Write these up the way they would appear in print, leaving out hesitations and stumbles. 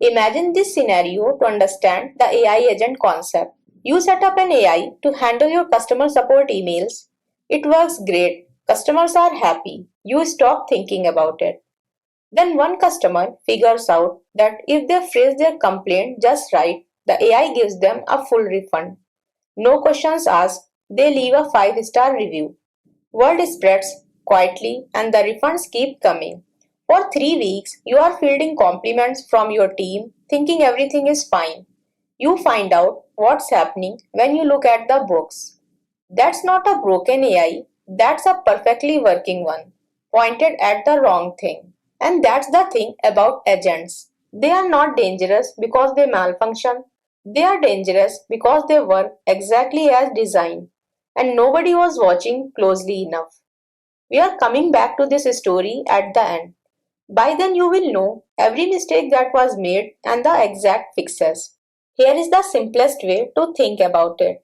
Imagine this scenario to understand the AI agent concept. You set up an AI to handle your customer support emails. It works great. Customers are happy. You stop thinking about it. Then one customer figures out that if they phrase their complaint just right, the AI gives them a full refund. No questions asked, they leave a 5-star review. Word spreads quietly and the refunds keep coming. For 3 weeks, you are fielding compliments from your team, thinking everything is fine. You find out what's happening when you look at the books. That's not a broken AI, that's a perfectly working one, pointed at the wrong thing. And that's the thing about agents. They are not dangerous because they malfunction. They are dangerous because they work exactly as designed. And nobody was watching closely enough. We are coming back to this story at the end. By then, you will know every mistake that was made and the exact fixes. Here is the simplest way to think about it.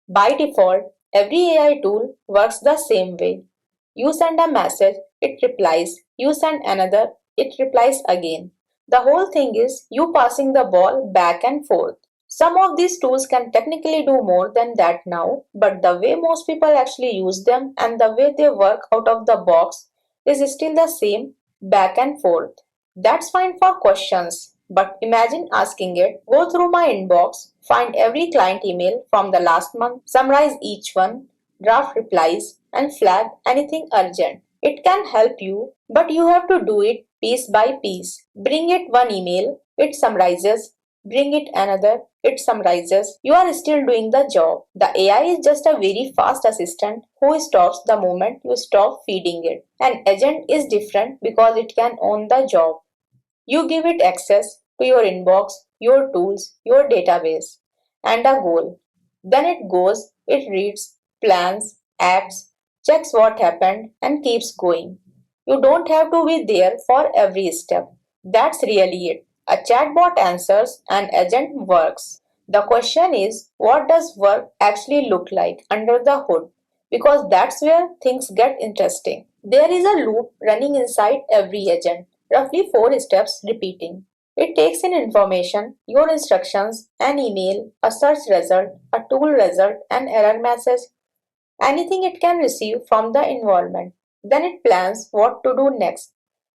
By default, every AI tool works the same way. You send a message, it replies. You send another, it replies again. The whole thing is you passing the ball back and forth. Some of these tools can technically do more than that now, but the way most people actually use them and the way they work out of the box is still the same back and forth. That's fine for questions, but imagine asking it, go through my inbox, find every client email from the last month, summarize each one, draft replies, and flag anything urgent. It can help you, but you have to do it piece by piece. Bring it one email, it summarizes. Bring it another, it summarizes. You are still doing the job. The AI is just a very fast assistant who stops the moment you stop feeding it. An agent is different because it can own the job. You give it access to your inbox, your tools, your database, and a goal. Then it goes, it reads, plans, acts, checks what happened, and keeps going. You don't have to be there for every step. That's really it. A chatbot answers, an agent works. The question is, what does work actually look like under the hood? Because that's where things get interesting. There is a loop running inside every agent, roughly 4 steps repeating. It takes in information, your instructions, an email, a search result, a tool result, an error message, anything it can receive from the environment. Then it plans what to do next.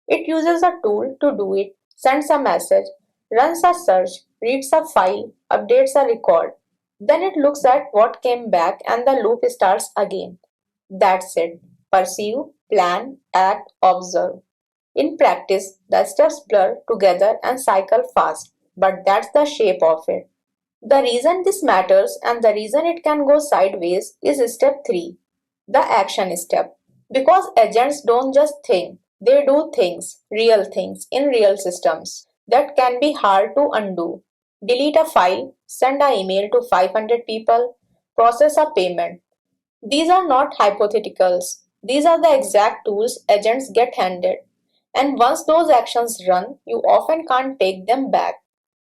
It uses a tool to do it, sends a message, runs a search, reads a file, updates a record. Then it looks at what came back and the loop starts again. That's it. Perceive, plan, act, observe. In practice, the steps blur together and cycle fast, but that's the shape of it. The reason this matters and the reason it can go sideways is step 3, the action step. Because agents don't just think, they do things, real things, in real systems that can be hard to undo. Delete a file, send an email to 500 people, process a payment. These are not hypotheticals. These are the exact tools agents get handed. And once those actions run, you often can't take them back.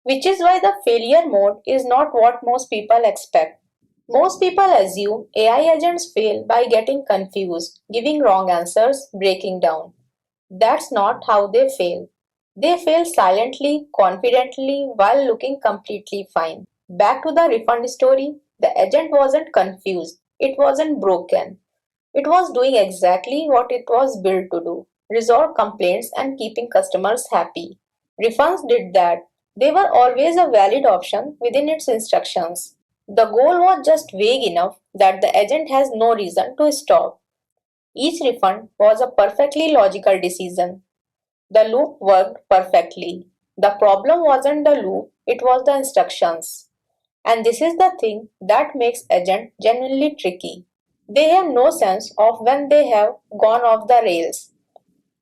Which is why the failure mode is not what most people expect. Most people assume AI agents fail by getting confused, giving wrong answers, breaking down. That's not how they fail. They fail silently, confidently, while looking completely fine. Back to the refund story, the agent wasn't confused, it wasn't broken. It was doing exactly what it was built to do, resolve complaints and keeping customers happy. Refunds did that. They were always a valid option within its instructions. The goal was just vague enough that the agent has no reason to stop. Each refund was a perfectly logical decision. The loop worked perfectly. The problem wasn't the loop, it was the instructions. And this is the thing that makes agent genuinely tricky. They have no sense of when they have gone off the rails.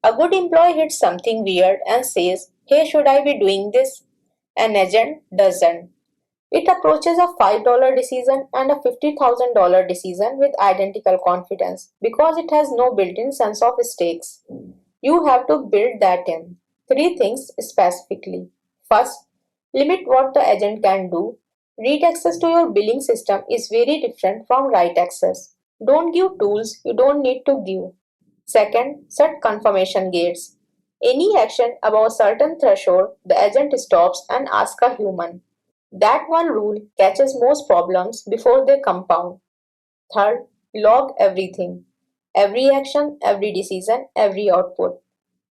A good employee hits something weird and says, hey, should I be doing this? An agent doesn't. It approaches a $5 decision and a $50,000 decision with identical confidence because it has no built in sense of stakes. You have to build that in. 3 things specifically. First, limit what the agent can do. Read access to your billing system is very different from write access. Don't give tools you don't need to give. Second, set confirmation gates. Any action above a certain threshold, the agent stops and asks a human. That one rule catches most problems before they compound. Third, log everything. Every action, every decision, every output.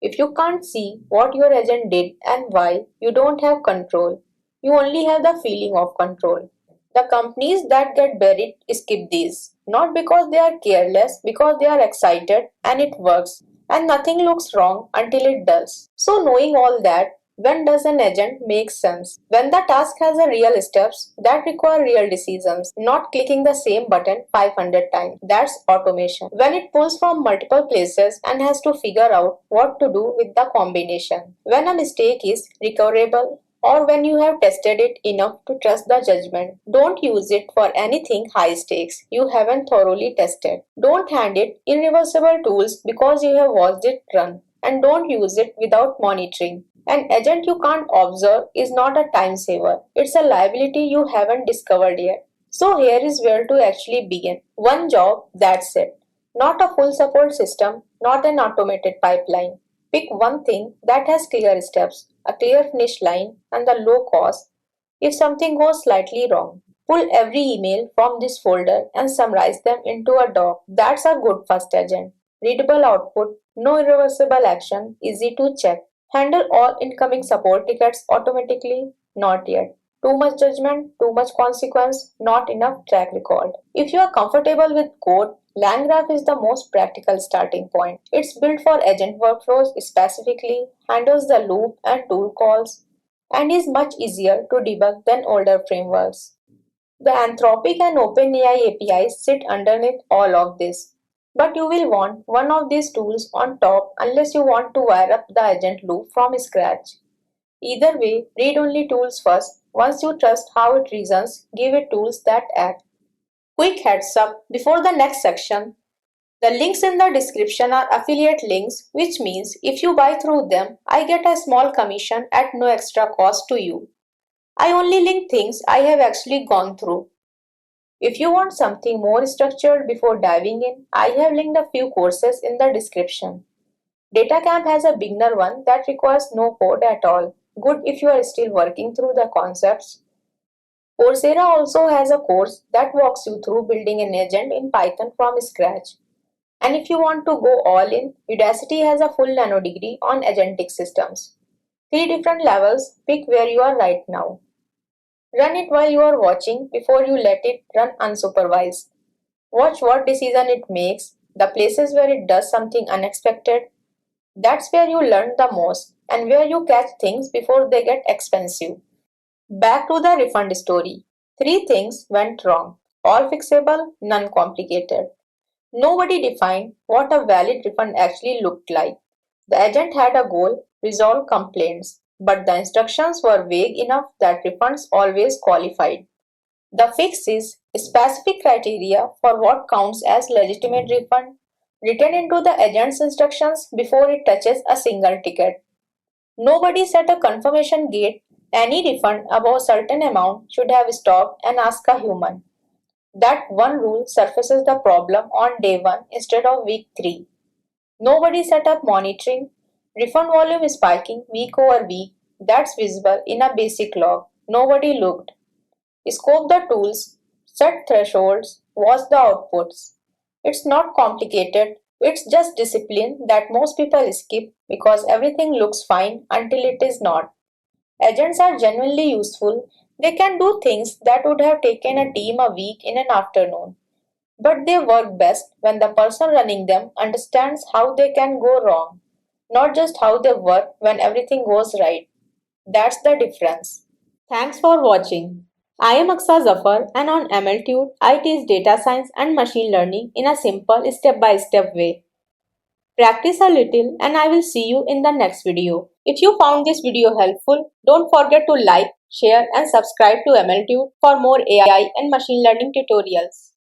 If you can't see what your agent did and why, you don't have control. You only have the feeling of control. The companies that get buried skip these, not because they are careless, because they are excited and it works, and nothing looks wrong until it does. So, knowing all that, when does an agent make sense? When the task has a real steps that require real decisions, not clicking the same button 500 times. That's automation. When it pulls from multiple places and has to figure out what to do with the combination. When a mistake is recoverable, or when you have tested it enough to trust the judgment. Don't use it for anything high stakes you haven't thoroughly tested. Don't hand it irreversible tools because you have watched it run. And don't use it without monitoring. An agent you can't observe is not a time saver. It's a liability you haven't discovered yet. So here is where to actually begin. One job, that's it. Not a full support system, not an automated pipeline. Pick one thing that has clear steps, a clear finish line, and the low cost if something goes slightly wrong. Pull every email from this folder and summarize them into a doc. That's a good first agent. Readable output, no irreversible action, easy to check. Handle all incoming support tickets automatically? Not yet. Too much judgment, too much consequence, not enough track record. If you are comfortable with code, LangGraph is the most practical starting point. It's built for agent workflows specifically, handles the loop and tool calls, and is much easier to debug than older frameworks. The Anthropic and OpenAI APIs sit underneath all of this. But you will want one of these tools on top unless you want to wire up the agent loop from scratch. Either way, read only tools first. Once you trust how it reasons, give it tools that act. Quick heads up before the next section. The links in the description are affiliate links, which means if you buy through them, I get a small commission at no extra cost to you. I only link things I have actually gone through. If you want something more structured before diving in, I have linked a few courses in the description. DataCamp has a beginner one that requires no code at all. Good if you are still working through the concepts. Coursera also has a course that walks you through building an agent in Python from scratch. And if you want to go all in, Udacity has a full nano degree on agentic systems. 3 different levels, pick where you are right now. Run it while you are watching before you let it run unsupervised. Watch what decision it makes, the places where it does something unexpected. That's where you learn the most and where you catch things before they get expensive. Back to the refund story. 3 things went wrong. All fixable, none complicated. Nobody defined what a valid refund actually looked like. The agent had a goal, resolve complaints, but the instructions were vague enough that refunds always qualified. The fix is specific criteria for what counts as legitimate refund written into the agent's instructions before it touches a single ticket. Nobody set a confirmation gate. Any refund above a certain amount should have stopped and asked a human. That one rule surfaces the problem on day 1 instead of week 3. Nobody set up monitoring. Refund volume spiking week over week. That's visible in a basic log. Nobody looked. Scope the tools, set thresholds, watch the outputs. It's not complicated, it's just discipline that most people skip because everything looks fine until it is not. Agents are genuinely useful. They can do things that would have taken a team a week in an afternoon. But they work best when the person running them understands how they can go wrong, not just how they work when everything goes right. That's the difference. Thanks for watching. I am Aksa Zafar and on MLTude, I teach data science and machine learning in a simple step-by-step way. Practice a little and I will see you in the next video. If you found this video helpful, don't forget to like, share and subscribe to MLTude for more AI and machine learning tutorials.